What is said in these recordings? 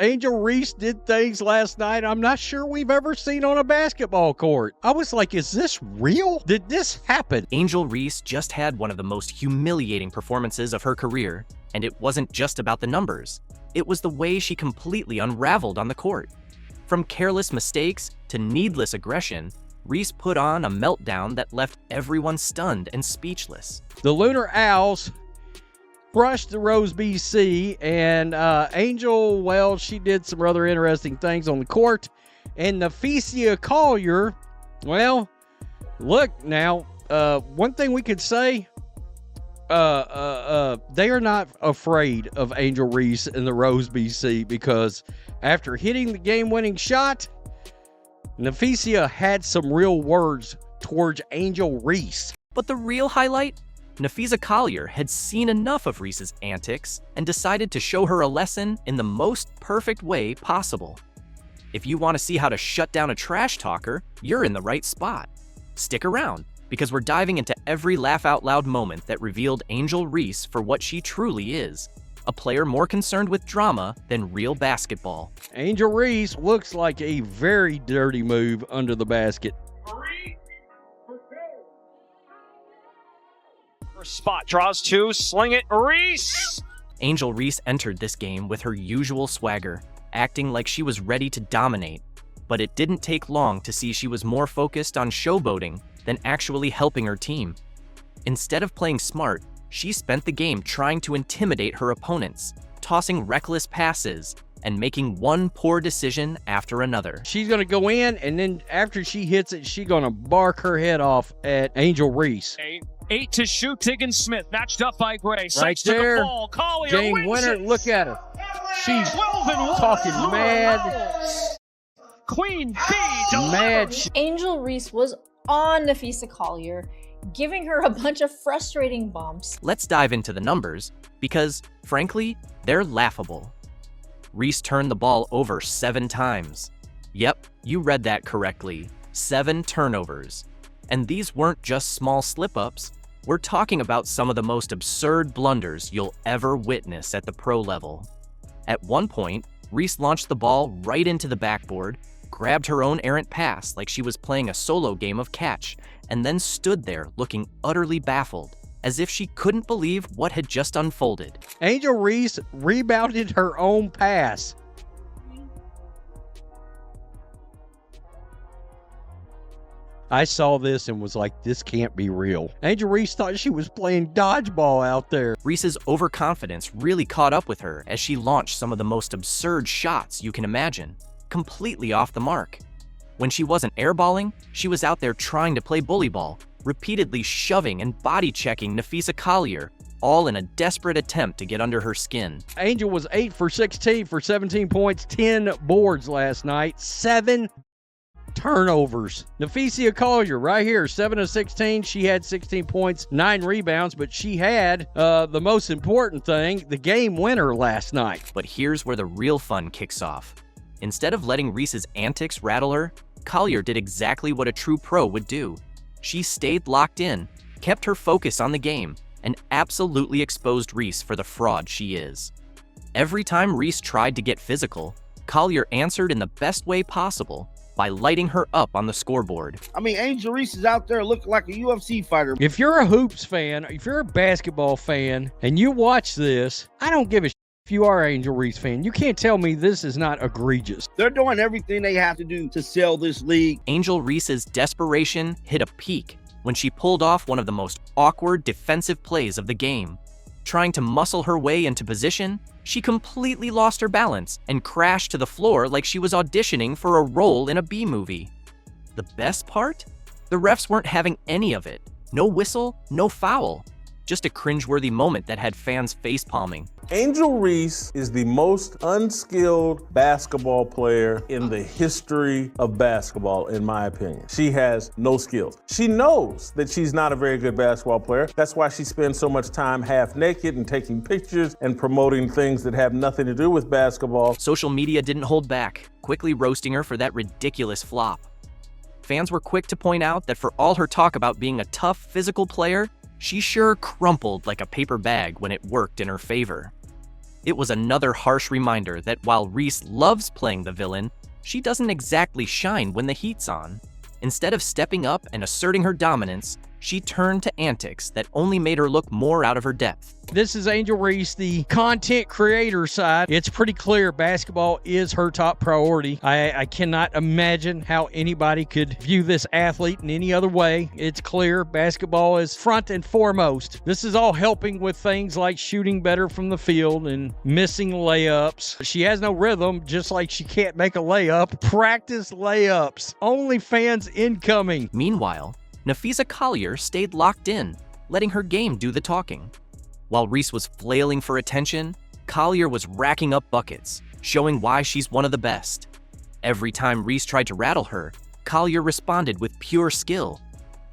Angel Reese did things last night I'm not sure we've ever seen on a basketball court. I was like, is this real? Did this happen? Angel Reese just had one of the most humiliating performances of her career, and it wasn't just about the numbers. It was the way she completely unraveled on the court. From careless mistakes to needless aggression, Reese put on a meltdown that left everyone stunned and speechless. The Lunar Owls crushed the Rose BC, and Angel, well, she did some rather interesting things on the court. And Napheesa Collier, well, look now, one thing we could say, they are not afraid of Angel Reese and the Rose BC, because after hitting the game-winning shot, Napheesa had some real words towards Angel Reese. But the real highlight? Napheesa Collier had seen enough of Reese's antics and decided to show her a lesson in the most perfect way possible. If you want to see how to shut down a trash talker, you're in the right spot. Stick around, because we're diving into every laugh-out-loud moment that revealed Angel Reese for what she truly is, a player more concerned with drama than real basketball. Angel Reese looks like a very dirty move under the basket. Spot draws two, sling it, Reese! Angel Reese entered this game with her usual swagger, acting like she was ready to dominate. But it didn't take long to see she was more focused on showboating than actually helping her team. Instead of playing smart, she spent the game trying to intimidate her opponents, tossing reckless passes, and making one poor decision after another. She's going to go in, and then after she hits it, she's going to bark her head off at Angel Reese. Eight to shoot. Tiggins Smith matched up by Gray. Right there. To the ball. Collier game winner. it. Look at her. She's talking mad. Queen Bee mad. Angel Reese was on Napheesa Collier, giving her a bunch of frustrating bumps. Let's dive into the numbers, because, frankly, they're laughable. Reese turned the ball over 7 times. Yep, you read that correctly. 7 turnovers. And these weren't just small slip-ups. We're talking about some of the most absurd blunders you'll ever witness at the pro level. At one point, Reese launched the ball right into the backboard, grabbed her own errant pass like she was playing a solo game of catch, and then stood there looking utterly baffled, as if she couldn't believe what had just unfolded. Angel Reese rebounded her own pass. I saw this and was like, this can't be real. Angel Reese thought she was playing dodgeball out there. Reese's overconfidence really caught up with her as she launched some of the most absurd shots you can imagine, completely off the mark. When she wasn't airballing, she was out there trying to play bully ball, repeatedly shoving and body-checking Napheesa Collier, all in a desperate attempt to get under her skin. Angel was 8 for 16 for 17 points, 10 boards last night, 7 turnovers. Napheesa Collier right here, 7 of 16. She had 16 points, 9 rebounds, but she had the most important thing, the game winner last night. But here's where the real fun kicks off. Instead of letting Reese's antics rattle her, Collier did exactly what a true pro would do. She stayed locked in, kept her focus on the game, and absolutely exposed Reese for the fraud she is. Every time Reese tried to get physical, Collier answered in the best way possible by lighting her up on the scoreboard. I mean, Angel Reese is out there looking like a UFC fighter. If you're a hoops fan, if you're a basketball fan, and you watch this, I don't give a if you are an Angel Reese fan. You can't tell me this is not egregious. They're doing everything they have to do to sell this league. Angel Reese's desperation hit a peak when she pulled off one of the most awkward defensive plays of the game. Trying to muscle her way into position, she completely lost her balance and crashed to the floor like she was auditioning for a role in a B-movie. The best part? The refs weren't having any of it. No whistle, no foul. Just a cringeworthy moment that had fans facepalming. Angel Reese is the most unskilled basketball player in the history of basketball, in my opinion. She has no skills. She knows that she's not a very good basketball player. That's why she spends so much time half naked and taking pictures and promoting things that have nothing to do with basketball. Social media didn't hold back, quickly roasting her for that ridiculous flop. Fans were quick to point out that for all her talk about being a tough physical player, she sure crumpled like a paper bag when it worked in her favor. It was another harsh reminder that while Reese loves playing the villain, she doesn't exactly shine when the heat's on. Instead of stepping up and asserting her dominance, she turned to antics that only made her look more out of her depth. This is Angel Reese, the content creator side. It's pretty clear basketball is her top priority. I cannot imagine how anybody could view this athlete in any other way. It's clear basketball is front and foremost. This is all helping with things like shooting better from the field and missing layups. She has no rhythm, just like she can't make a layup. Practice layups. OnlyFans incoming. Meanwhile, Napheesa Collier stayed locked in, letting her game do the talking. While Reese was flailing for attention, Collier was racking up buckets, showing why she's one of the best. Every time Reese tried to rattle her, Collier responded with pure skill.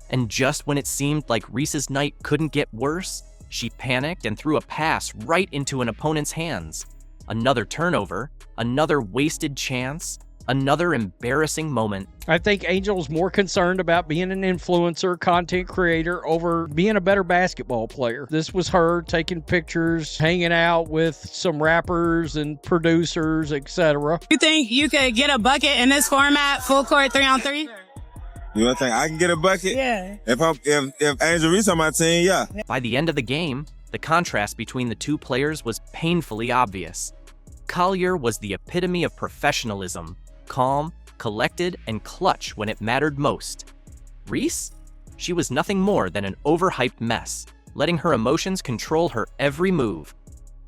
And just when it seemed like Reese's night couldn't get worse, she panicked and threw a pass right into an opponent's hands. Another turnover, another wasted chance, another embarrassing moment. I think Angel's more concerned about being an influencer, content creator, over being a better basketball player. This was her taking pictures, hanging out with some rappers and producers, etc. You think you could get a bucket in this format, full court 3-on-3? You don't think I can get a bucket? Yeah. If Angel Reese on my team, yeah. By the end of the game, the contrast between the two players was painfully obvious. Collier was the epitome of professionalism, calm, collected, and clutch when it mattered most. Reese? She was nothing more than an overhyped mess, letting her emotions control her every move.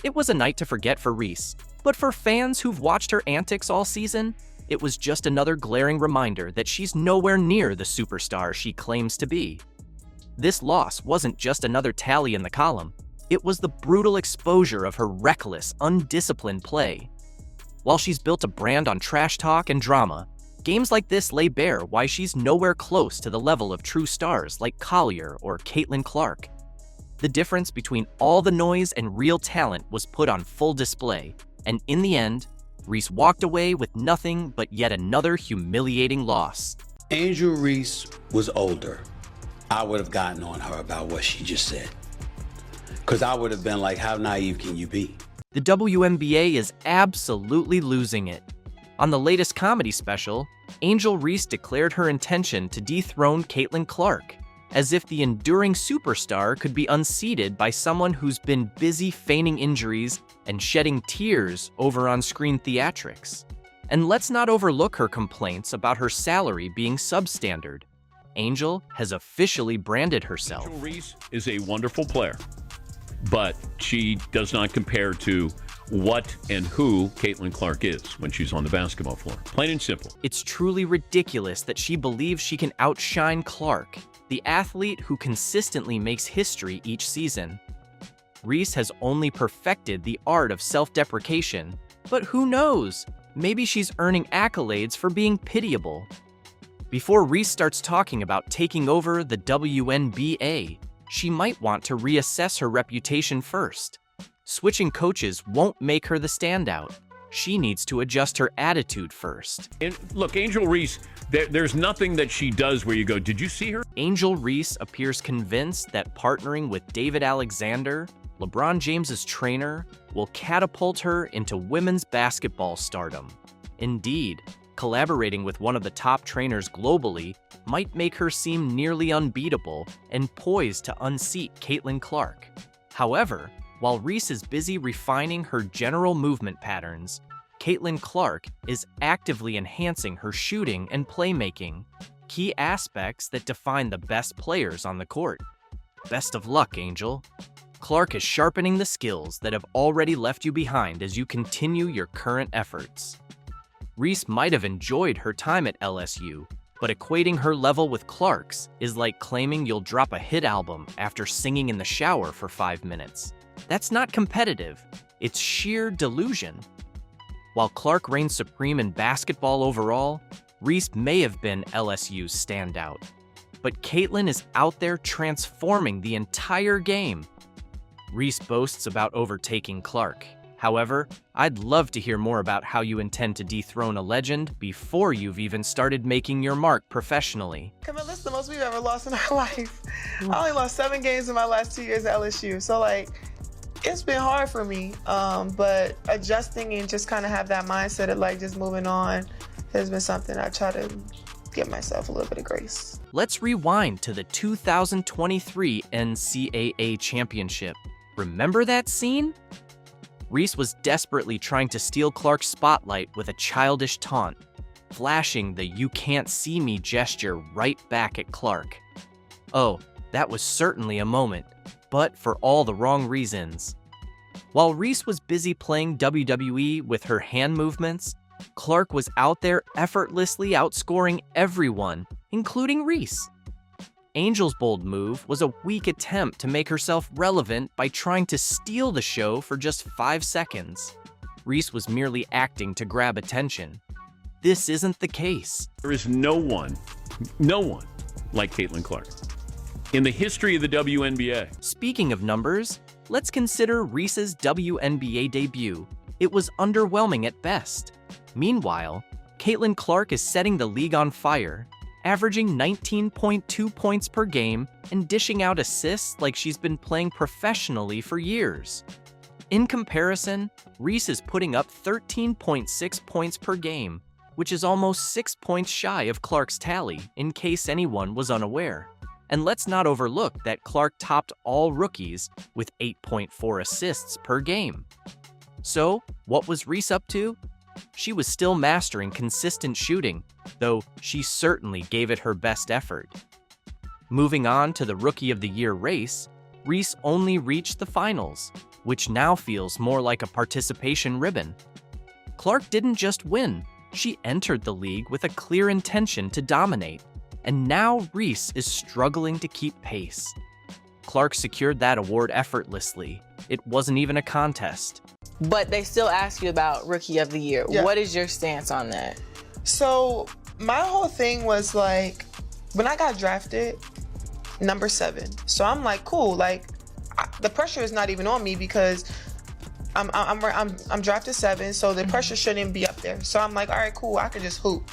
It was a night to forget for Reese, but for fans who've watched her antics all season, it was just another glaring reminder that she's nowhere near the superstar she claims to be. This loss wasn't just another tally in the column, it was the brutal exposure of her reckless, undisciplined play. While she's built a brand on trash talk and drama, games like this lay bare why she's nowhere close to the level of true stars like Collier or Caitlin Clark. The difference between all the noise and real talent was put on full display, and in the end, Reese walked away with nothing but yet another humiliating loss. Angel Reese was older. I would have gotten on her about what she just said. Because I would have been like, how naive can you be? The WNBA is absolutely losing it. On the latest comedy special, Angel Reese declared her intention to dethrone Caitlin Clark, as if the enduring superstar could be unseated by someone who's been busy feigning injuries and shedding tears over on-screen theatrics. And let's not overlook her complaints about her salary being substandard. Angel has officially branded herself. Angel Reese is a wonderful player, but she does not compare to what and who Caitlin Clark is when she's on the basketball floor. Plain and simple. It's truly ridiculous that she believes she can outshine Clark, the athlete who consistently makes history each season. Reese has only perfected the art of self-deprecation, but who knows? Maybe she's earning accolades for being pitiable. Before Reese starts talking about taking over the WNBA, she might want to reassess her reputation first. Switching coaches won't make her the standout. She needs to adjust her attitude first. And look, Angel Reese, there's nothing that she does where you go, did you see her? Angel Reese appears convinced that partnering with David Alexander, LeBron James's trainer, will catapult her into women's basketball stardom. Indeed, collaborating with one of the top trainers globally might make her seem nearly unbeatable and poised to unseat Caitlin Clark. However, while Reese is busy refining her general movement patterns, Caitlin Clark is actively enhancing her shooting and playmaking, key aspects that define the best players on the court. Best of luck, Angel. Clark is sharpening the skills that have already left you behind as you continue your current efforts. Reese might have enjoyed her time at LSU, but equating her level with Clark's is like claiming you'll drop a hit album after singing in the shower for 5 minutes. That's not competitive, it's sheer delusion. While Clark reigns supreme in basketball overall, Reese may have been LSU's standout. But Caitlin is out there transforming the entire game. Reese boasts about overtaking Clark. However, I'd love to hear more about how you intend to dethrone a legend before you've even started making your mark professionally. Camilla, this is the most we've ever lost in our life. I only lost 7 games in my last 2 years at LSU. So, It's been hard for me, but adjusting and just kind of have that mindset of like just moving on has been something I try to give myself a little bit of grace. Let's rewind to the 2023 NCAA Championship. Remember that scene? Reese was desperately trying to steal Clark's spotlight with a childish taunt, flashing the "you can't see me" gesture right back at Clark. Oh, that was certainly a moment, but for all the wrong reasons. While Reese was busy playing WWE with her hand movements, Clark was out there effortlessly outscoring everyone, including Reese. Angel's bold move was a weak attempt to make herself relevant by trying to steal the show for just 5 seconds. Reese was merely acting to grab attention. This isn't the case. There is no one like Caitlin Clark in the history of the WNBA. Speaking of numbers, let's consider Reese's WNBA debut. It was underwhelming at best. Meanwhile, Caitlin Clark is setting the league on fire, averaging 19.2 points per game and dishing out assists like she's been playing professionally for years. In comparison, Reese is putting up 13.6 points per game, which is almost 6 points shy of Clark's tally, in case anyone was unaware. And let's not overlook that Clark topped all rookies with 8.4 assists per game. So, what was Reese up to? She was still mastering consistent shooting, though she certainly gave it her best effort. Moving on to the Rookie of the Year race, Reese only reached the finals, which now feels more like a participation ribbon. Clark didn't just win, she entered the league with a clear intention to dominate, and now Reese is struggling to keep pace. Clark secured that award effortlessly. It wasn't even a contest. But they still ask you about Rookie of the Year. Yeah. What is your stance on that? So my whole thing was like, when I got drafted, number 7. So I'm like, cool. Like, the pressure is not even on me because I'm drafted 7, so the pressure shouldn't be up there. So I'm like, all right, cool. I can just hoop.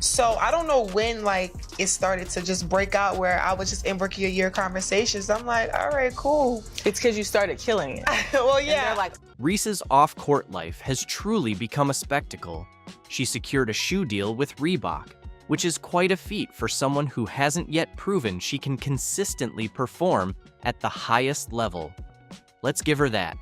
So I don't know when like it started to just break out where I was just in Rookie of the Year conversations. I'm like, all right, cool. It's because you started killing it. Well, yeah. Like, Reese's off-court life has truly become a spectacle. She secured a shoe deal with Reebok, which is quite a feat for someone who hasn't yet proven she can consistently perform at the highest level. Let's give her that.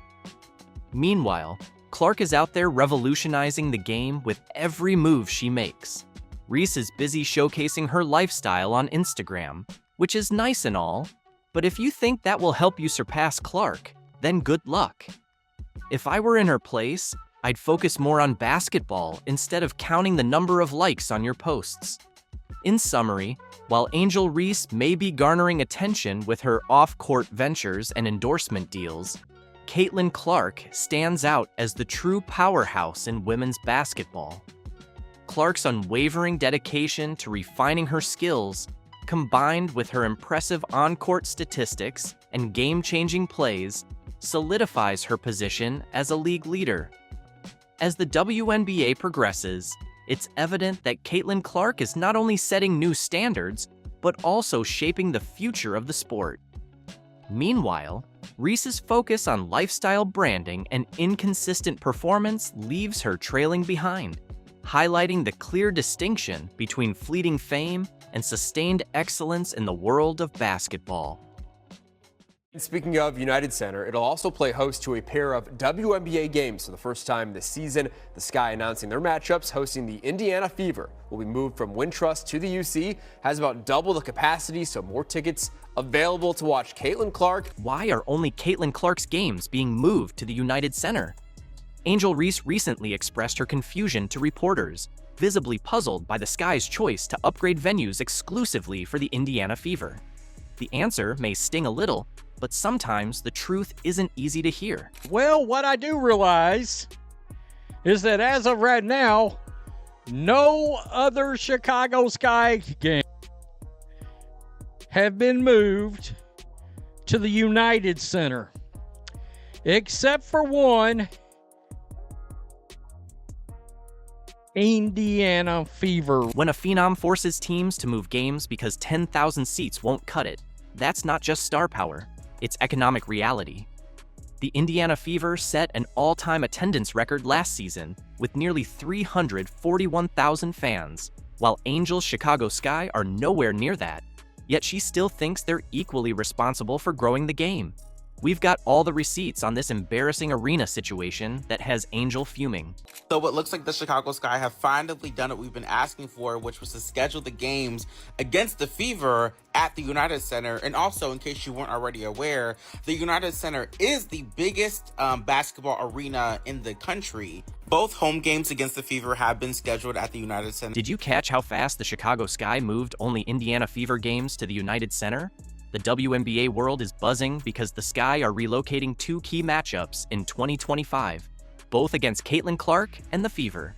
Meanwhile, Clark is out there revolutionizing the game with every move she makes. Reese is busy showcasing her lifestyle on Instagram, which is nice and all, but if you think that will help you surpass Clark, then good luck. If I were in her place, I'd focus more on basketball instead of counting the number of likes on your posts. In summary, while Angel Reese may be garnering attention with her off-court ventures and endorsement deals, Caitlin Clark stands out as the true powerhouse in women's basketball. Clark's unwavering dedication to refining her skills, combined with her impressive on-court statistics and game-changing plays, solidifies her position as a league leader. As the WNBA progresses, it's evident that Caitlin Clark is not only setting new standards, but also shaping the future of the sport. Meanwhile, Reese's focus on lifestyle branding and inconsistent performance leaves her trailing behind, highlighting the clear distinction between fleeting fame and sustained excellence in the world of basketball. And speaking of United Center, it'll also play host to a pair of WNBA games for the first time this season. The Sky announcing their matchups, hosting the Indiana Fever will be moved from Wintrust to the UC, has about double the capacity, so more tickets available to watch Caitlin Clark. Why are only Caitlin Clark's games being moved to the United Center? Angel Reese recently expressed her confusion to reporters, visibly puzzled by the Sky's choice to upgrade venues exclusively for the Indiana Fever. The answer may sting a little, but sometimes the truth isn't easy to hear. Well, what I do realize is that as of right now, no other Chicago Sky game have been moved to the United Center, except for one, Indiana Fever. When a phenom forces teams to move games because 10,000 seats won't cut it, that's not just star power, it's economic reality. The Indiana Fever set an all-time attendance record last season with nearly 341,000 fans, while Angels Chicago Sky are nowhere near that. Yet she still thinks they're equally responsible for growing the game. We've got all the receipts on this embarrassing arena situation that has Angel fuming. So it looks like the Chicago Sky have finally done what we've been asking for, which was to schedule the games against the Fever at the United Center. And also, in case you weren't already aware, the United Center is the biggest basketball arena in the country. Both home games against the Fever have been scheduled at the United Center. Did you catch how fast the Chicago Sky moved only Indiana Fever games to the United Center? The WNBA world is buzzing because the Sky are relocating 2 key matchups in 2025, both against Caitlin Clark and the Fever.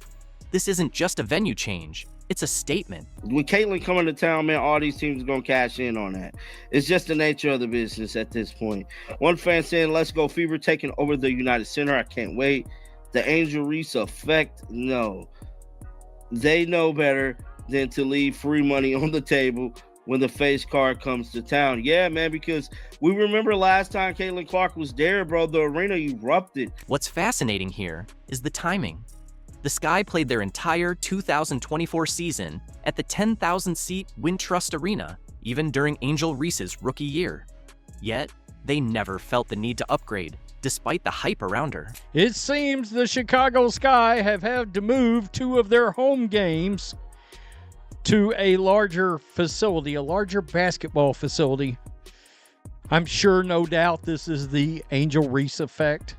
This isn't just a venue change, it's a statement. When Caitlin coming to town, man, all these teams are going to cash in on that. It's just the nature of the business at this point. One fan saying, let's go Fever, taking over the United Center. I can't wait. The Angel Reese effect, no. They know better than to leave free money on the table when the face card comes to town. Yeah, man, because we remember last time Caitlin Clark was there, bro, the arena erupted. What's fascinating here is the timing. The Sky played their entire 2024 season at the 10,000-seat Wintrust Arena, even during Angel Reese's rookie year. Yet, they never felt the need to upgrade, despite the hype around her. It seems the Chicago Sky have had to move 2 of their home games to a larger facility, a larger basketball facility. I'm sure, no doubt, this is the Angel Reese effect.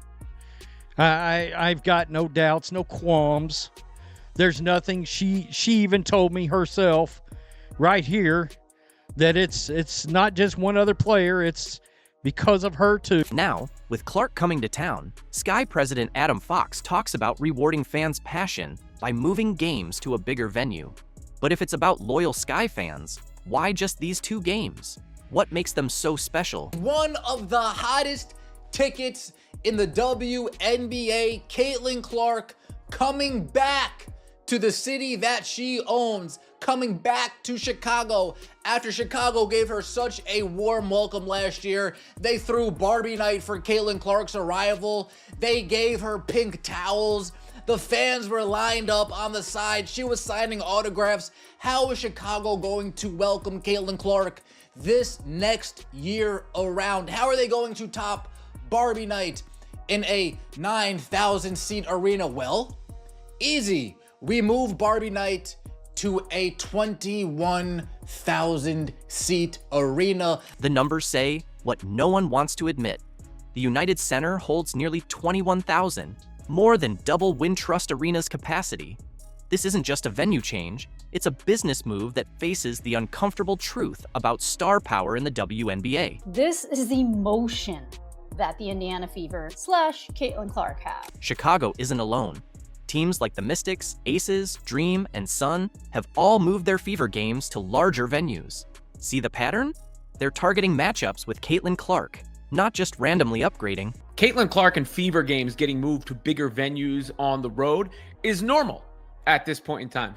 I've got no doubts, no qualms. There's nothing. She even told me herself right here that it's not just one other player, it's because of her too. Now, with Clark coming to town, Sky President Adam Fox talks about rewarding fans' passion by moving games to a bigger venue. But if it's about loyal Sky fans, why just these 2 games? What makes them so special? One of the hottest tickets in the WNBA, Caitlin Clark coming back to the city that she owns, coming back to Chicago after Chicago gave her such a warm welcome last year. They threw Barbie night for Caitlin Clark's arrival. They gave her pink towels. The fans were lined up on the side. She was signing autographs. How is Chicago going to welcome Caitlin Clark this next year around? How are they going to top Barbie night in a 9,000-seat arena? Well, easy. We move Barbie night to a 21,000-seat arena. The numbers say what no one wants to admit. The United Center holds nearly 21,000, more than double Wintrust Arena's capacity. This isn't just a venue change, it's a business move that faces the uncomfortable truth about star power in the WNBA. This is the motion that the Indiana Fever / Caitlin Clark have. Chicago isn't alone. Teams like the Mystics, Aces, Dream, and Sun have all moved their Fever games to larger venues. See the pattern? They're targeting matchups with Caitlin Clark, not just randomly upgrading. Caitlin Clark and Fever games getting moved to bigger venues on the road is normal at this point in time.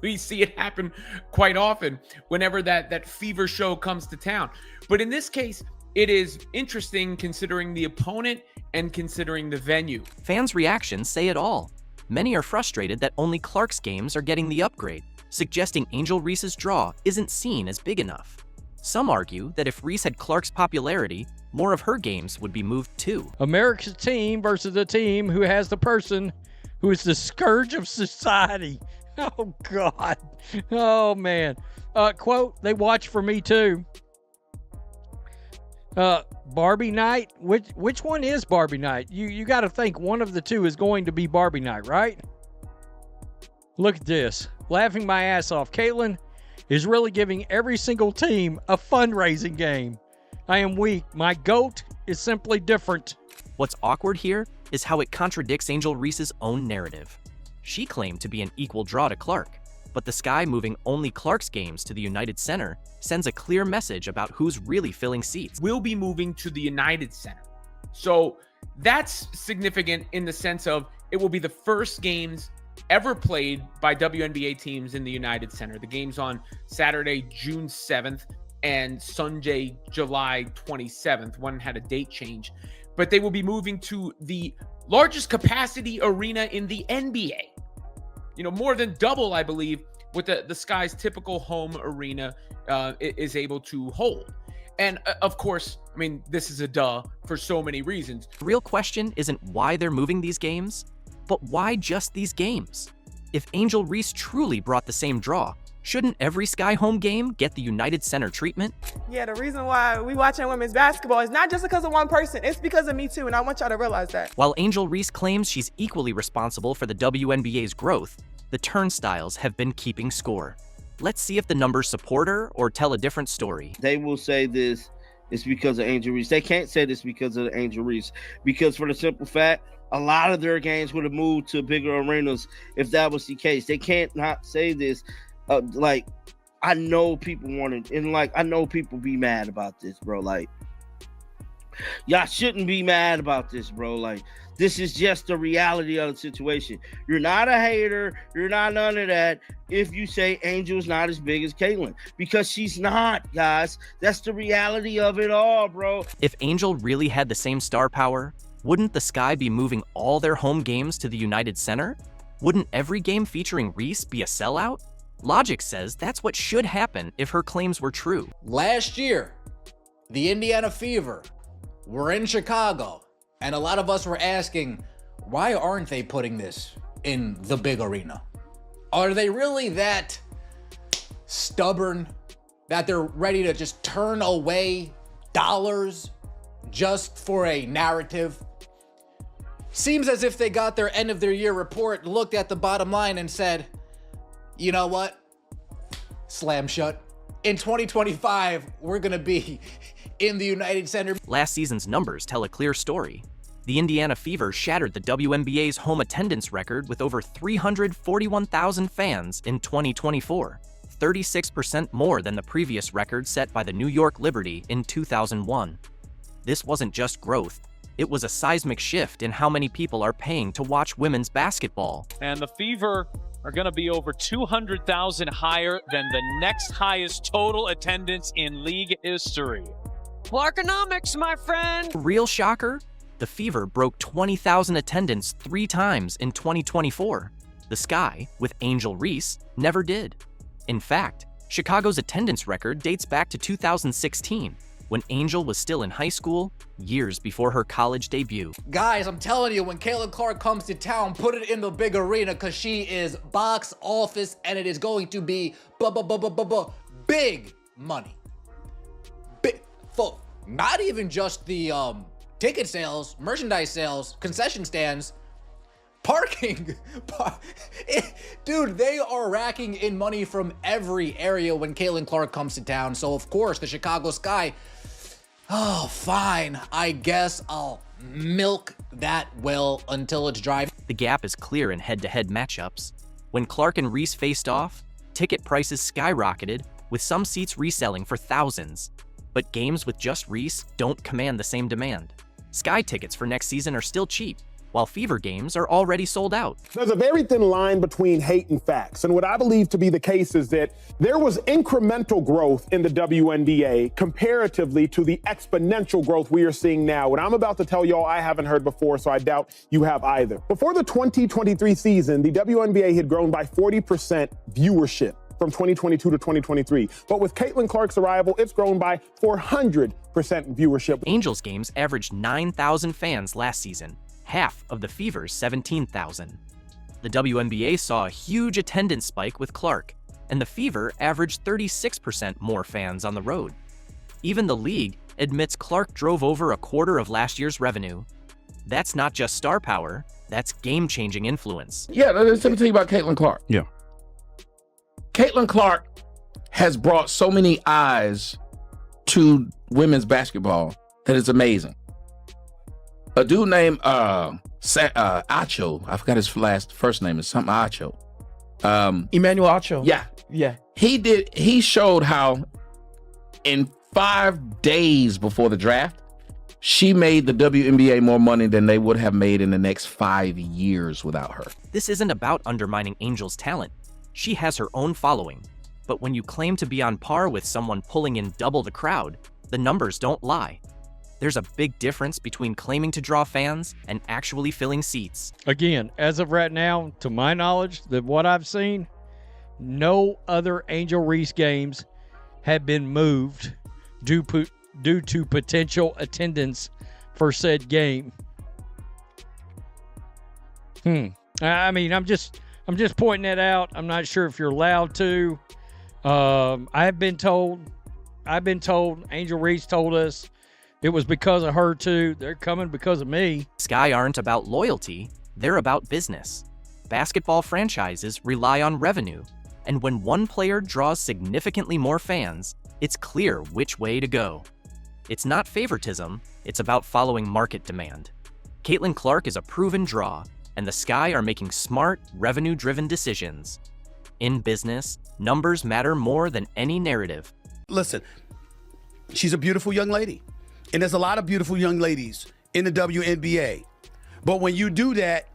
We see it happen quite often whenever that Fever show comes to town. But in this case, it is interesting considering the opponent and considering the venue. Fans' reactions say it all. Many are frustrated that only Clark's games are getting the upgrade, suggesting Angel Reese's draw isn't seen as big enough. Some argue that if Reese had Clark's popularity, more of her games would be moved too. America's team versus a team who has the person who is the scourge of society. Oh, God. Oh, man. Quote, they watch for me too. Barbie night? Which one is Barbie night? You got to think one of the 2 is going to be Barbie night, right? Look at this. Laughing my ass off. Caitlin is really giving every single team a fundraising game. I am weak. My GOAT is simply different. What's awkward here is how it contradicts Angel Reese's own narrative. She claimed to be an equal draw to Clark, but the Sky moving only Clark's games to the United Center sends a clear message about who's really filling seats. We'll be moving to the United Center. So that's significant in the sense of it will be the first games ever played by WNBA teams in the United Center. The game's on Saturday, June 7th and Sunday, July 27th. One had a date change. but they will be moving to the largest capacity arena in the NBA. More than double, I believe, what the Sky's typical home arena is able to hold. And of course, this is a duh for so many reasons. The real question isn't why they're moving these games, but why just these games? If Angel Reese truly brought the same draw, shouldn't every Sky home game get the United Center treatment? Yeah, the reason why we watching women's basketball is not just because of one person, it's because of me too, and I want y'all to realize that. While Angel Reese claims she's equally responsible for the WNBA's growth, the turnstiles have been keeping score. Let's see if the numbers support her or tell a different story. They will say this is because of Angel Reese. They can't say this because of Angel Reese, because for the simple fact, a lot of their games would have moved to bigger arenas if that was the case. They can't not say this. I know people want it, and I know people be mad about this, bro. Y'all shouldn't be mad about this, bro. This is just the reality of the situation. You're not a hater. You're not none of that if you say Angel's not as big as Caitlyn, because she's not, guys. That's the reality of it all, bro. If Angel really had the same star power, wouldn't the Sky be moving all their home games to the United Center? Wouldn't every game featuring Reese be a sellout? Logic says that's what should happen if her claims were true. Last year, the Indiana Fever were in Chicago, and a lot of us were asking, why aren't they putting this in the big arena? Are they really that stubborn that they're ready to just turn away dollars just for a narrative? Seems as if they got their end of their year report, looked at the bottom line and said, you know what? Slam shut. In 2025, we're gonna be in the United Center. Last season's numbers tell a clear story. The Indiana Fever shattered the WNBA's home attendance record with over 341,000 fans in 2024, 36% more than the previous record set by the New York Liberty in 2001. This wasn't just growth. It was a seismic shift in how many people are paying to watch women's basketball. And the Fever are going to be over 200,000 higher than the next highest total attendance in league history. Clarkonomics, my friend! Real shocker? The Fever broke 20,000 attendance 3 times in 2024. The Sky, with Angel Reese, never did. In fact, Chicago's attendance record dates back to 2016, when Angel was still in high school, years before her college debut. Guys, I'm telling you, when Caitlyn Clark comes to town, put it in the big arena, because she is box office, and it is going to be big money. Big, for not even just the ticket sales, merchandise sales, concession stands, parking. Dude, they are racking in money from every area when Caitlyn Clark comes to town. So of course, the Chicago Sky, oh, fine. I guess I'll milk that well until it's dry. The gap is clear in head-to-head matchups. When Clark and Reese faced off, ticket prices skyrocketed, with some seats reselling for thousands. But games with just Reese don't command the same demand. Sky tickets for next season are still cheap, while Fever games are already sold out. There's a very thin line between hate and facts, and what I believe to be the case is that there was incremental growth in the WNBA comparatively to the exponential growth we are seeing now. What I'm about to tell y'all I haven't heard before, so I doubt you have either. Before the 2023 season, the WNBA had grown by 40% viewership from 2022 to 2023. But with Caitlyn Clark's arrival, it's grown by 400% viewership. Angels games averaged 9,000 fans last season, half of the Fever's 17,000. The WNBA saw a huge attendance spike with Clark, and the Fever averaged 36% more fans on the road. Even the league admits Clark drove over a quarter of last year's revenue. That's not just star power, that's game-changing influence. Yeah, let me tell you about Caitlyn Clark. Yeah. Caitlyn Clark has brought so many eyes to women's basketball that it's amazing. A dude named Acho, I forgot his first name, is something Acho. Emmanuel Acho. Yeah. He showed how in 5 days before the draft, she made the WNBA more money than they would have made in the next 5 years without her. This isn't about undermining Angel's talent. She has her own following. But when you claim to be on par with someone pulling in double the crowd, the numbers don't lie. There's a big difference between claiming to draw fans and actually filling seats. Again, as of right now, to my knowledge, that what I've seen, no other Angel Reese games have been moved due to potential attendance for said game. I mean, I'm just pointing that out. I'm not sure if you're allowed to. I've been told, Angel Reese told us it was because of her too. They're coming because of me. Sky aren't about loyalty, they're about business. Basketball franchises rely on revenue, and when one player draws significantly more fans, it's clear which way to go. It's not favoritism, it's about following market demand. Caitlin Clark is a proven draw, and the Sky are making smart, revenue-driven decisions. In business, numbers matter more than any narrative. Listen, she's a beautiful young lady, and there's a lot of beautiful young ladies in the WNBA. But when you do that,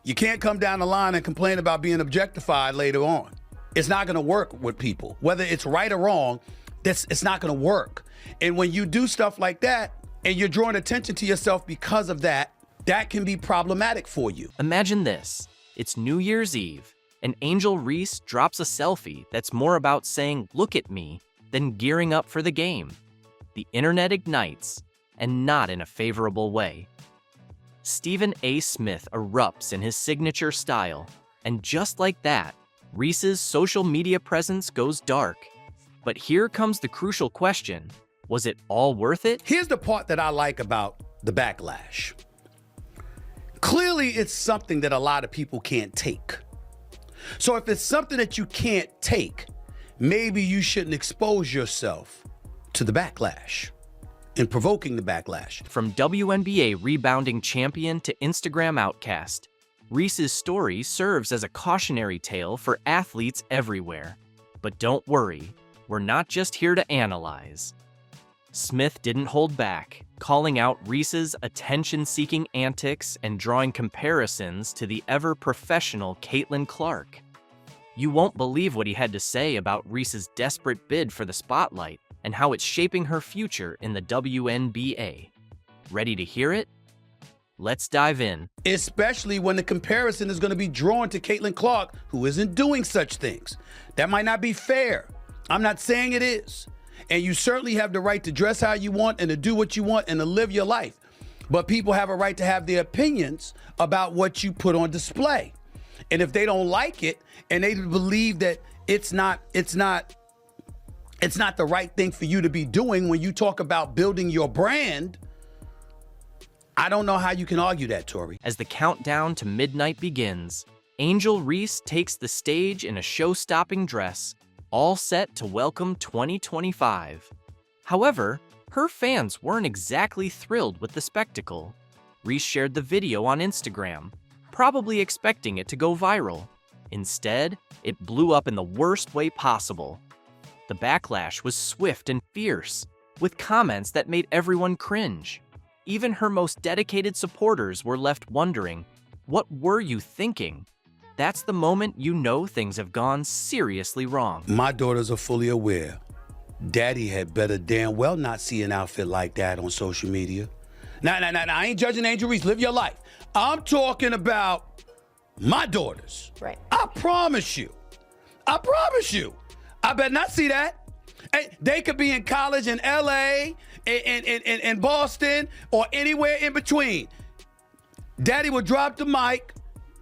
you can't come down the line and complain about being objectified later on. It's not going to work with people. Whether it's right or wrong, it's not going to work. And when you do stuff like that, and you're drawing attention to yourself because of that, that can be problematic for you. Imagine this. It's New Year's Eve, and Angel Reese drops a selfie that's more about saying, "Look at me," than gearing up for the game. The internet ignites, and not in a favorable way. Stephen A. Smith erupts in his signature style, and just like that, Reese's social media presence goes dark. But here comes the crucial question. Was it all worth it? Here's the part that I like about the backlash. Clearly, it's something that a lot of people can't take. So if it's something that you can't take, maybe you shouldn't expose yourself to the backlash and provoking the backlash. From WNBA rebounding champion to Instagram outcast, Reese's story serves as a cautionary tale for athletes everywhere. But don't worry, we're not just here to analyze. Smith didn't hold back, calling out Reese's attention-seeking antics and drawing comparisons to the ever-professional Caitlin Clark. You won't believe what he had to say about Reese's desperate bid for the spotlight and how it's shaping her future in the WNBA. Ready to hear it? Let's dive in. Especially when the comparison is going to be drawn to Caitlin Clark, who isn't doing such things. That might not be fair. I'm not saying it is. And you certainly have the right to dress how you want and to do what you want and to live your life. But people have a right to have their opinions about what you put on display. And if they don't like it and they believe that it's not the right thing for you to be doing when you talk about building your brand, I don't know how you can argue that, Tori. As the countdown to midnight begins, Angel Reese takes the stage in a show-stopping dress, all set to welcome 2025. However, her fans weren't exactly thrilled with the spectacle. Reese shared the video on Instagram, probably expecting it to go viral. Instead, it blew up in the worst way possible. The backlash was swift and fierce, with comments that made everyone cringe. Even her most dedicated supporters were left wondering, what were you thinking? That's the moment you know things have gone seriously wrong. My daughters are fully aware. Daddy had better damn well not see an outfit like that on social media. Now, I ain't judging Angel Reese. Live your life. I'm talking about my daughters. Right. I promise you. I better not see that. Hey, they could be in college in LA, in Boston, or anywhere in between. Daddy will drop the mic,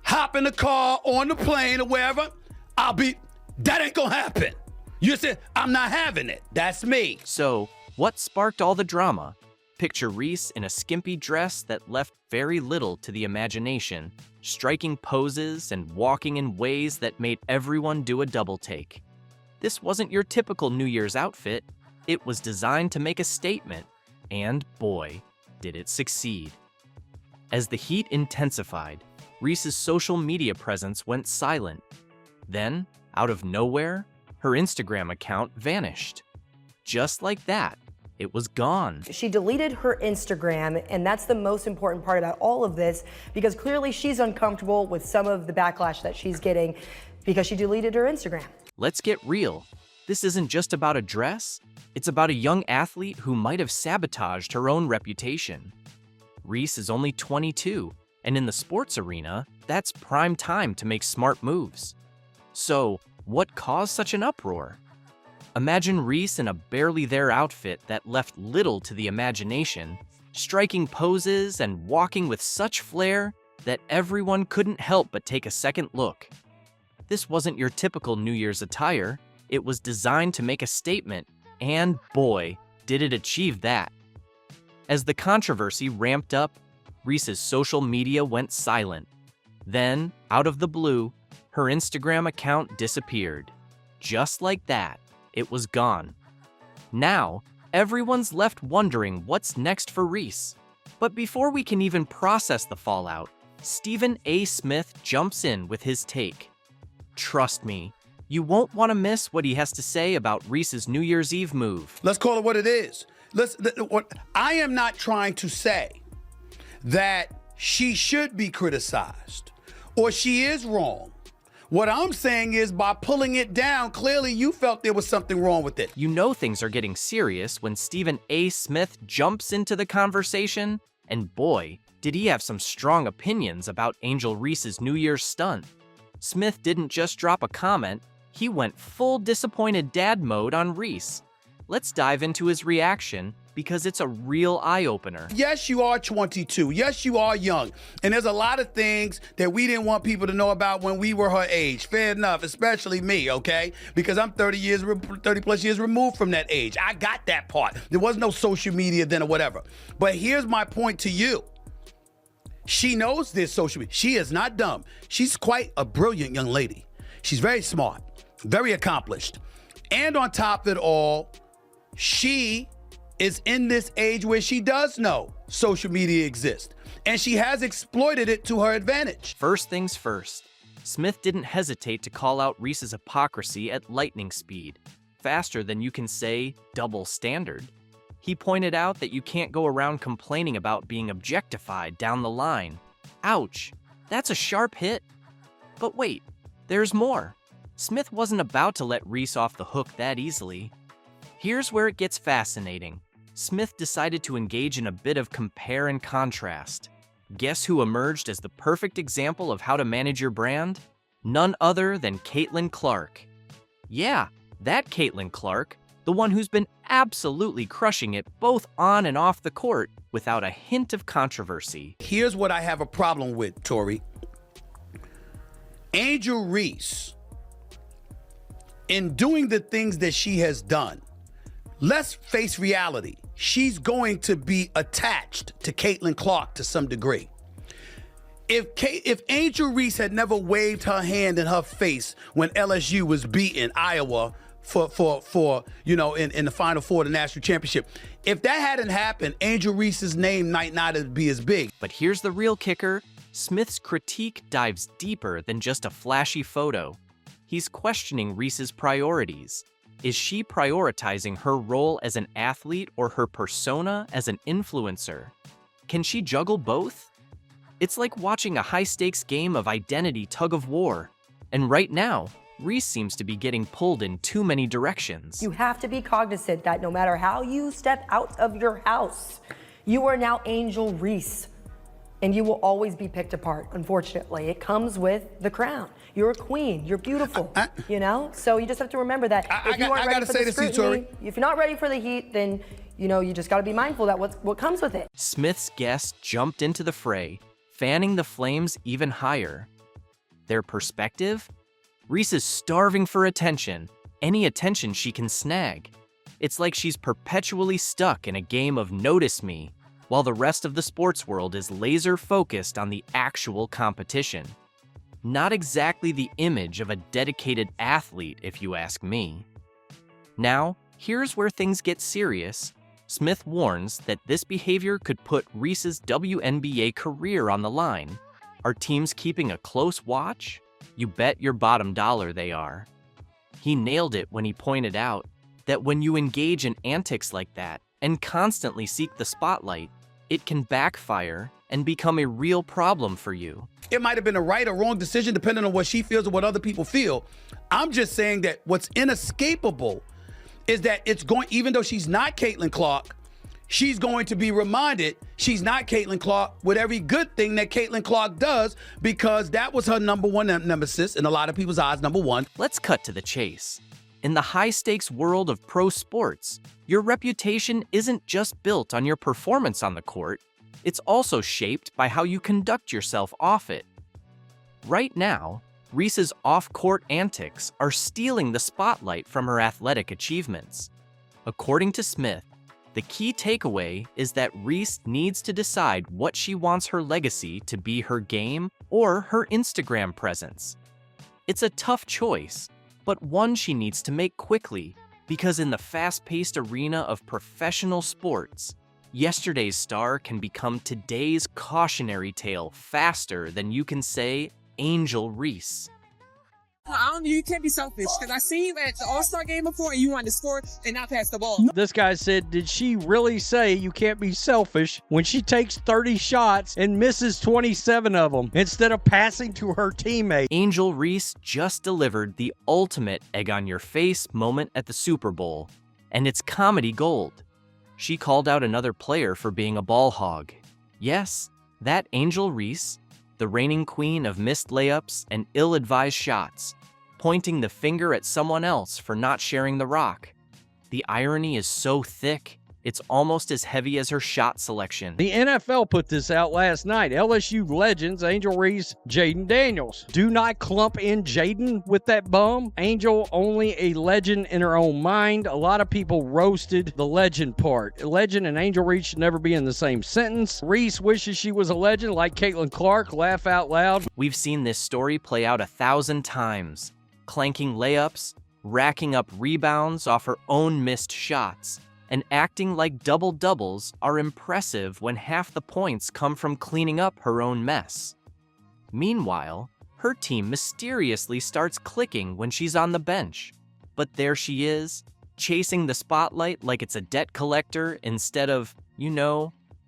hop in the car, on the plane, or wherever. That ain't gonna happen. You said, I'm not having it. That's me. So, what sparked all the drama? Picture Reese in a skimpy dress that left very little to the imagination, striking poses and walking in ways that made everyone do a double take. This wasn't your typical New Year's outfit. It was designed to make a statement, and boy, did it succeed. As the heat intensified, Reese's social media presence went silent. Then, out of nowhere, her Instagram account vanished. Just like that, it was gone. She deleted her Instagram, and that's the most important part about all of this, because clearly she's uncomfortable with some of the backlash that she's getting because she deleted her Instagram. Let's get real. This isn't just about a dress, it's about a young athlete who might have sabotaged her own reputation. Reese is only 22, and in the sports arena, that's prime time to make smart moves. So, what caused such an uproar? Imagine Reese in a barely there outfit that left little to the imagination, striking poses and walking with such flair that everyone couldn't help but take a second look. This wasn't your typical New Year's attire. It was designed to make a statement, and boy, did it achieve that. As the controversy ramped up, Reese's social media went silent. Then, out of the blue, her Instagram account disappeared. Just like that, it was gone. Now, everyone's left wondering what's next for Reese. But before we can even process the fallout, Stephen A. Smith jumps in with his take. Trust me, you won't want to miss what he has to say about Reese's New Year's Eve move. Let's call it what it is. I am not trying to say that she should be criticized or she is wrong. What I'm saying is by pulling it down, clearly you felt there was something wrong with it. You know things are getting serious when Stephen A. Smith jumps into the conversation, and boy, did he have some strong opinions about Angel Reese's New Year's stunt. Smith didn't just drop a comment, he went full disappointed dad mode on Reese. Let's dive into his reaction, because it's a real eye-opener. Yes, you are 22. Yes, you are young. And there's a lot of things that we didn't want people to know about when we were her age. Fair enough, especially me, okay? Because I'm 30 plus years removed from that age. I got that part. There was no social media then or whatever. But here's my point to you. She knows this social media. She is not dumb. She's quite a brilliant young lady. She's very smart, very accomplished. And on top of it all, she is in this age where she does know social media exists, and she has exploited it to her advantage. First things first, Smith didn't hesitate to call out Reese's hypocrisy at lightning speed, faster than you can say double standard. He pointed out that you can't go around complaining about being objectified down the line. Ouch, that's a sharp hit. But wait, there's more. Smith wasn't about to let Reese off the hook that easily. Here's where it gets fascinating. Smith decided to engage in a bit of compare and contrast. Guess who emerged as the perfect example of how to manage your brand? None other than Caitlin Clark. Yeah, that Caitlin Clark, the one who's been absolutely crushing it both on and off the court without a hint of controversy. Here's what I have a problem with, Tori. Angel Reese, in doing the things that she has done, let's face reality. She's going to be attached to Caitlin Clark to some degree. If Angel Reese had never waved her hand in her face when LSU was beating Iowa for in the Final Four of the national championship, if that hadn't happened, Angel Reese's name might not be as big. But here's the real kicker. Smith's critique dives deeper than just a flashy photo. He's questioning Reese's priorities. Is she prioritizing her role as an athlete or her persona as an influencer? Can she juggle both? It's like watching a high-stakes game of identity tug-of-war. And right now, Reese seems to be getting pulled in too many directions. You have to be cognizant that no matter how you step out of your house, you are now Angel Reese. And you will always be picked apart, unfortunately. It comes with the crown. You're a queen. You're beautiful, So you just have to remember that if you aren't ready for the scrutiny, if you're not ready for the heat, then, you just got to be mindful that what comes with it. Smith's guests jumped into the fray, fanning the flames even higher. Their perspective? Reese is starving for attention, any attention she can snag. It's like she's perpetually stuck in a game of notice me, while the rest of the sports world is laser-focused on the actual competition. Not exactly the image of a dedicated athlete, if you ask me. Now, here's where things get serious. Smith warns that this behavior could put Reese's WNBA career on the line. Are teams keeping a close watch? You bet your bottom dollar they are. He nailed it when he pointed out that when you engage in antics like that and constantly seek the spotlight, it can backfire and become a real problem for you. It might have been a right or wrong decision depending on what she feels or what other people feel. I'm just saying that what's inescapable is that it's going, even though she's not Caitlin Clark, she's going to be reminded she's not Caitlin Clark with every good thing that Caitlin Clark does, because that was her number one nemesis, in a lot of people's eyes, number one. Let's cut to the chase. In the high-stakes world of pro sports, your reputation isn't just built on your performance on the court, it's also shaped by how you conduct yourself off it. Right now, Reese's off-court antics are stealing the spotlight from her athletic achievements. According to Smith, the key takeaway is that Reese needs to decide what she wants her legacy to be, her game or her Instagram presence. It's a tough choice, but one she needs to make quickly, because in the fast-paced arena of professional sports, yesterday's star can become today's cautionary tale faster than you can say Angel Reese. You can't be selfish, because I seen you at the All-Star game before and you wanted to score and not pass the ball. This guy said, did she really say you can't be selfish when she takes 30 shots and misses 27 of them instead of passing to her teammate? Angel Reese just delivered the ultimate egg-on-your-face moment at the Super Bowl, and it's comedy gold. She called out another player for being a ball hog. Yes, that Angel Reese, the reigning queen of missed layups and ill-advised shots, pointing the finger at someone else for not sharing the rock. The irony is so thick, it's almost as heavy as her shot selection. The NFL put this out last night. LSU legends Angel Reese, Jaden Daniels. Do not clump in Jaden with that bum. Angel only a legend in her own mind. A lot of people roasted the legend part. Legend and Angel Reese should never be in the same sentence. Reese wishes she was a legend like Caitlin Clark. Laugh out loud. We've seen this story play out 1,000 times. Clanking layups, racking up rebounds off her own missed shots, and acting like double-doubles are impressive when half the points come from cleaning up her own mess. Meanwhile, her team mysteriously starts clicking when she's on the bench. But there she is, chasing the spotlight like it's a debt collector instead of,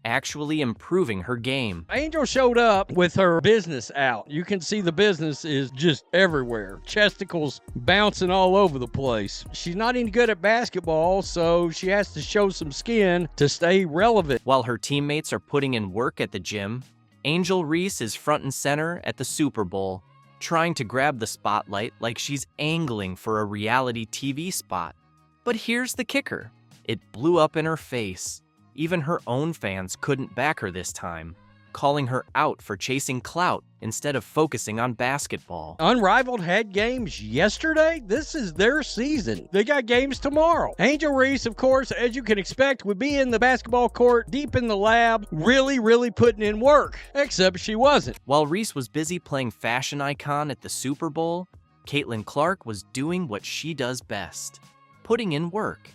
actually improving her game. Angel showed up with her business out. You can see the business is just everywhere. Chesticles bouncing all over the place. She's not any good at basketball, so she has to show some skin to stay relevant. While her teammates are putting in work at the gym, Angel Reese is front and center at the Super Bowl, trying to grab the spotlight like she's angling for a reality TV spot. But here's the kicker. It blew up in her face. Even her own fans couldn't back her this time, calling her out for chasing clout instead of focusing on basketball. Unrivaled had games yesterday. This is their season. They got games tomorrow. Angel Reese, of course, as you can expect, would be in the basketball court, deep in the lab, really putting in work. Except she wasn't. While Reese was busy playing fashion icon at the Super Bowl, Caitlin Clark was doing what she does best, putting in work.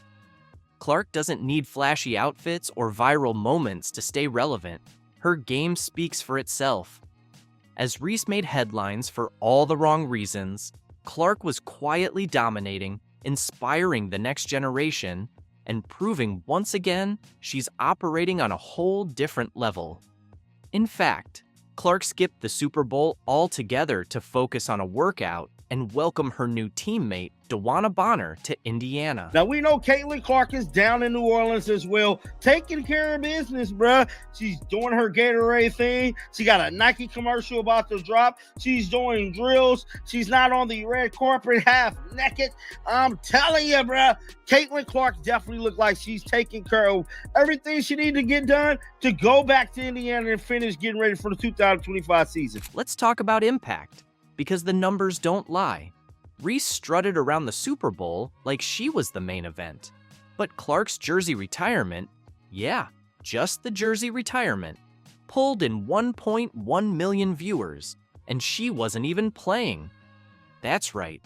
Clark doesn't need flashy outfits or viral moments to stay relevant. Her game speaks for itself. As Reese made headlines for all the wrong reasons, Clark was quietly dominating, inspiring the next generation, and proving once again she's operating on a whole different level. In fact, Clark skipped the Super Bowl altogether to focus on a workout and welcome her new teammate, DeWanna Bonner, to Indiana. Now, we know Caitlin Clark is down in New Orleans as well, taking care of business, bruh. She's doing her Gatorade thing. She got a Nike commercial about to drop. She's doing drills. She's not on the red carpet half naked. I'm telling you, bruh, Caitlin Clark definitely looked like she's taking care of everything she needed to get done to go back to Indiana and finish getting ready for the 2025 season. Let's talk about impact, because the numbers don't lie. Reese strutted around the Super Bowl like she was the main event. But Clark's jersey retirement, just the jersey retirement, pulled in 1.1 million viewers, and she wasn't even playing. That's right,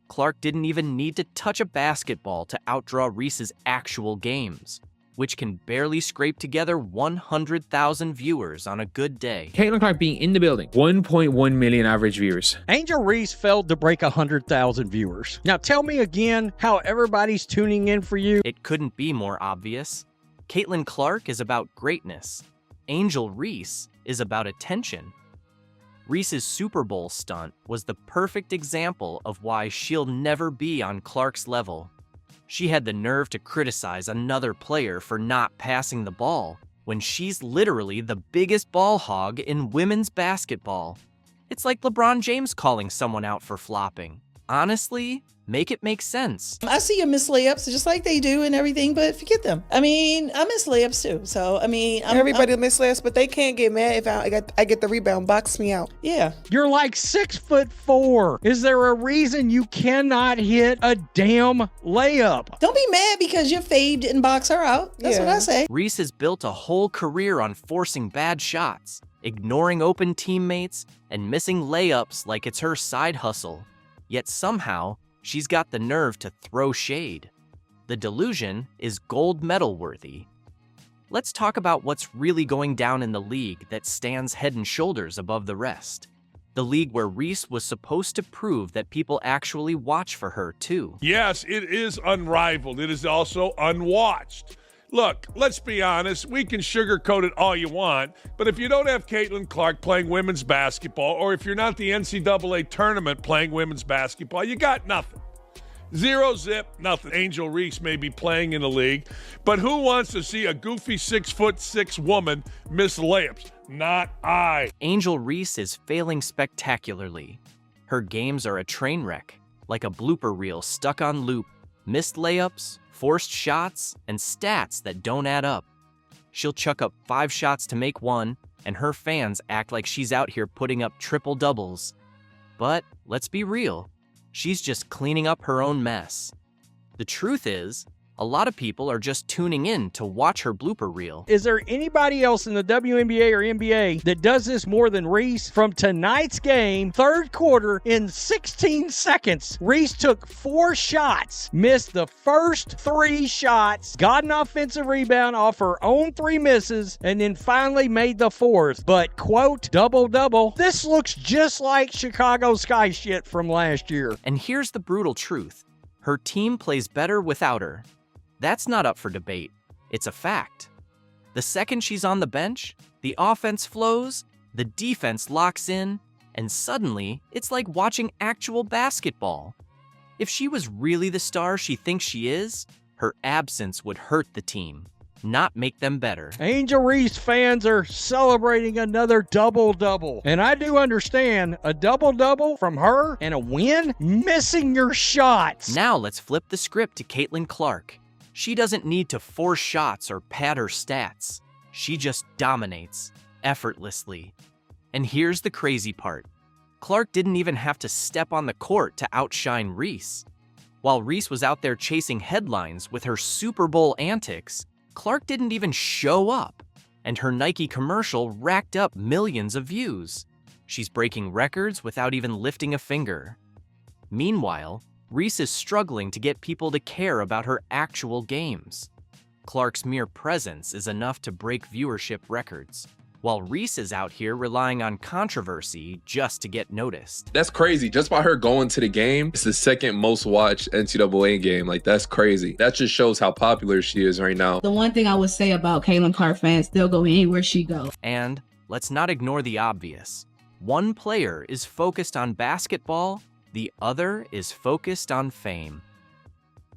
Clark didn't even need to touch a basketball to outdraw Reese's actual games, which can barely scrape together 100,000 viewers on a good day. Caitlin Clark being in the building, 1.1 million average viewers. Angel Reese failed to break 100,000 viewers. Now tell me again how everybody's tuning in for you. It couldn't be more obvious. Caitlin Clark is about greatness. Angel Reese is about attention. Reese's Super Bowl stunt was the perfect example of why she'll never be on Clark's level. She had the nerve to criticize another player for not passing the ball when she's literally the biggest ball hog in women's basketball. It's like LeBron James calling someone out for flopping. Honestly, make it make sense. I see you miss layups just like they do and everything, but forget them. I mean, I miss layups too. So, I mean, everybody miss layups, but they can't get mad if I get the rebound. Box me out. Yeah. You're like 6'4". Is there a reason you cannot hit a damn layup? Don't be mad because your fave didn't box her out. That's what I say. Reese has built a whole career on forcing bad shots, ignoring open teammates, and missing layups like it's her side hustle. Yet somehow, she's got the nerve to throw shade. The delusion is gold medal worthy. Let's talk about what's really going down in the league that stands head and shoulders above the rest. The league where Reese was supposed to prove that people actually watch for her too. Yes, it is unrivaled. It is also unwatched. Look, let's be honest, we can sugarcoat it all you want, but if you don't have Caitlin Clark playing women's basketball, or if you're not the NCAA tournament playing women's basketball, you got nothing. Zero zip, nothing. Angel Reese may be playing in the league, but who wants to see a goofy 6'6" woman miss layups? Not I. Angel Reese is failing spectacularly. Her games are a train wreck, like a blooper reel stuck on loop. Missed layups, forced shots, and stats that don't add up. She'll chuck up 5 shots to make 1, and her fans act like she's out here putting up triple doubles. But let's be real, she's just cleaning up her own mess. The truth is, a lot of people are just tuning in to watch her blooper reel. Is there anybody else in the WNBA or NBA that does this more than Reese? From tonight's game, third quarter, in 16 seconds, Reese took 4 shots, missed the first 3 shots, got an offensive rebound off her own 3 misses, and then finally made the 4th. But, quote, double-double, this looks just like Chicago Sky shit from last year. And here's the brutal truth. Her team plays better without her. That's not up for debate. It's a fact. The second she's on the bench, the offense flows, the defense locks in, and suddenly it's like watching actual basketball. If she was really the star she thinks she is, her absence would hurt the team, not make them better. Angel Reese fans are celebrating another double-double. And I do understand a double-double from her and a win, missing your shots. Now let's flip the script to Caitlin Clark. She doesn't need to force shots or pad her stats. She just dominates, effortlessly. And here's the crazy part. Clark didn't even have to step on the court to outshine Reese. While Reese was out there chasing headlines with her Super Bowl antics, Clark didn't even show up, and her Nike commercial racked up millions of views. She's breaking records without even lifting a finger. Meanwhile, Reese is struggling to get people to care about her actual games. Clark's mere presence is enough to break viewership records, while Reese is out here relying on controversy just to get noticed. That's crazy. Just by her going to the game, it's the second most watched NCAA game. Like, that's crazy. That just shows how popular she is right now. The one thing I would say about Caitlin Clark fans, they'll go anywhere she goes. And let's not ignore the obvious. One player is focused on basketball, the other is focused on fame.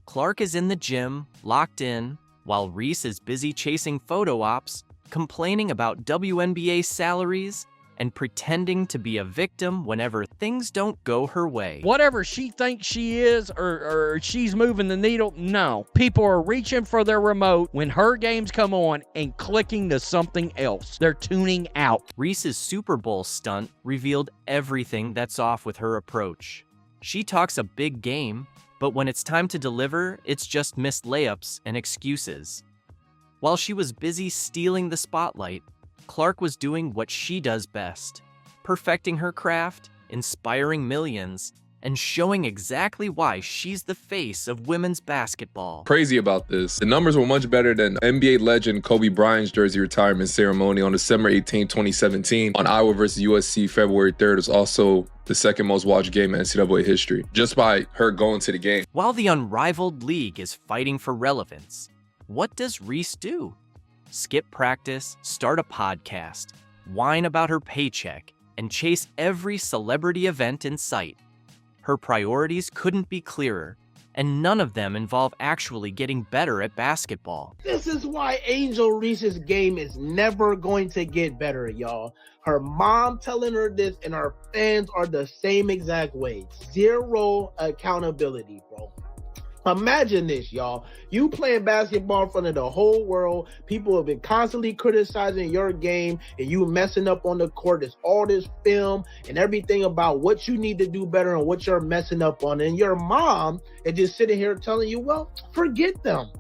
Clark is in the gym, locked in, while Reese is busy chasing photo ops, complaining about WNBA salaries, and pretending to be a victim whenever things don't go her way. Whatever she thinks she is or she's moving the needle, no. People are reaching for their remote when her games come on and clicking to something else. They're tuning out. Reese's Super Bowl stunt revealed everything that's off with her approach. She talks a big game, but when it's time to deliver, it's just missed layups and excuses. While she was busy stealing the spotlight, Clark was doing what she does best, perfecting her craft, inspiring millions, and showing exactly why she's the face of women's basketball. Crazy about this. The numbers were much better than NBA legend Kobe Bryant's jersey retirement ceremony on December 18, 2017 on Iowa versus USC February 3rd. was also the second most watched game in NCAA history, just by her going to the game. While the unrivaled league is fighting for relevance, what does Reese do? skip practice, start a podcast, whine about her paycheck, and chase every celebrity event in sight. Her priorities couldn't be clearer, and none of them involve actually getting better at basketball. This is why Angel Reese's game is never going to get better, y'all. Her mom telling her this, and her fans are the same exact way. Zero accountability, bro. Imagine this, y'all. You playing basketball in front of the whole world. People have been constantly criticizing your game, and you messing up on the court. There's all this film and everything about what you need to do better and what you're messing up on. And your mom is just sitting here telling you, well, forget them.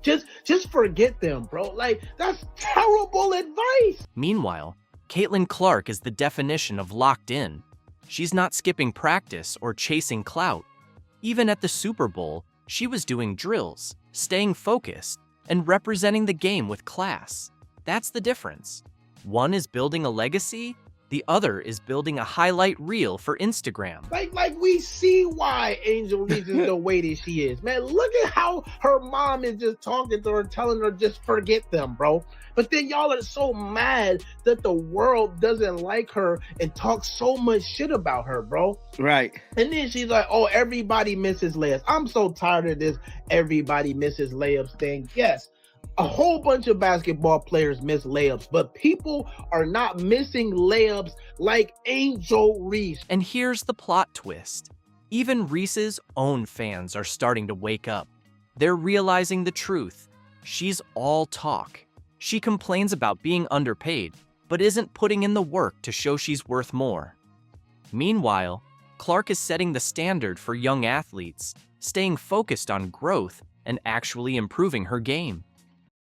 Just forget them, bro. Like, that's terrible advice. Meanwhile, Caitlin Clark is the definition of locked in. She's not skipping practice or chasing clout. Even at the Super Bowl, she was doing drills, staying focused, and representing the game with class. That's the difference. One is building a legacy, the other is building a highlight reel for Instagram. Like we see why Angel Reese is the way that she is. Man, look at how her mom is just talking to her, telling her just forget them, bro. But then y'all are so mad that the world doesn't like her and talk so much shit about her, bro. Right. And then she's like, oh, everybody misses layups. I'm so tired of this everybody misses layups thing. Yes, a whole bunch of basketball players miss layups, but people are not missing layups like Angel Reese. And here's the plot twist. Even Reese's own fans are starting to wake up. They're realizing the truth. She's all talk. She complains about being underpaid, but isn't putting in the work to show she's worth more. Meanwhile, Clark is setting the standard for young athletes, staying focused on growth and actually improving her game.